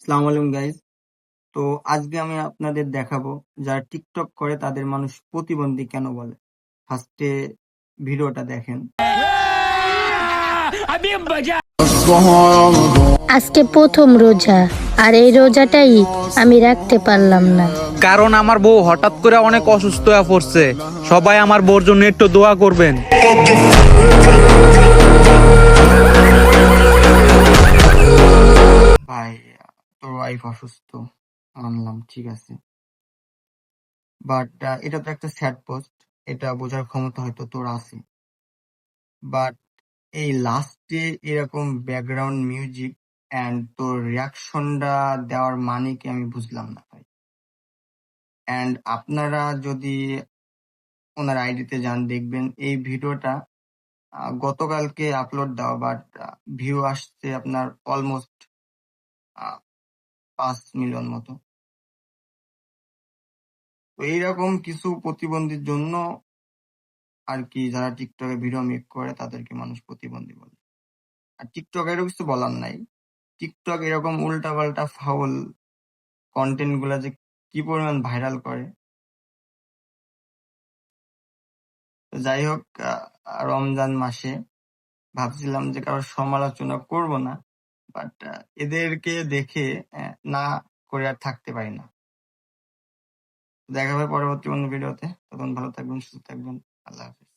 আসসালামু আলাইকুম গাইজ। তো আজকে আমি আপনাদের দেখাবো যারা টিকটক করে তাদের মানুষ প্রতিবন্ধী কেন বলে। ফার্স্টে ভিডিওটা দেখেন। আজকে প্রথম রোজা, আর এই রোজাটাই আমি রাখতে পারলাম না। কারণ আমার বউ হঠাৎ করে অনেক অসুস্থ হয়ে পড়ছে। সবাই আমার বউর জন্য একটু দোয়া করবেন। ভাই, তোর ওয়াইফ অসুস্থ, মানলাম, ঠিক আছে, বাট এটা তো একটা স্যাড পোস্ট। এটা বোঝার ক্ষমতা হয়তো তোর আছে, বাট এই লাস্টে এরকম ব্যাকগ্রাউন্ড মিউজিক অ্যান্ড তোর রিয়াকশনটা দেওয়ার মানে কি আমি বুঝলাম না ভাই। অ্যান্ড আপনারা যদি ওনার আইডিতে যান দেখবেন এই ভিডিওটা গতকালকে আপলোড দেওয়া, বাট ভিউ আসছে আপনার অলমোস্ট 5 মিলিয়ন মতো। তো এইরকম কিছু প্রতিবন্ধীর জন্য আর কি যারা টিকটকে ভিডিও মেক করে তাদেরকে মানুষ প্রতিবন্ধী বলে। আর টিকটকেরও কিছু বলার নাই। টিকটক এরকম উল্টা পাল্টা ফাউল কন্টেন্ট গুলা যে কি পরিমাণ ভাইরাল করে। তো যাই হোক, রমজান মাসে ভাবছিলাম যে কারোর সমালোচনা করব না, বাট এদেরকে দেখে না করে আর থাকতে পারি না। দেখা হবে পরবর্তী অন্য ভিডিওতে। তখন ভালো থাকবেন, সুস্থ থাকবেন। আল্লাহ হাফিজ।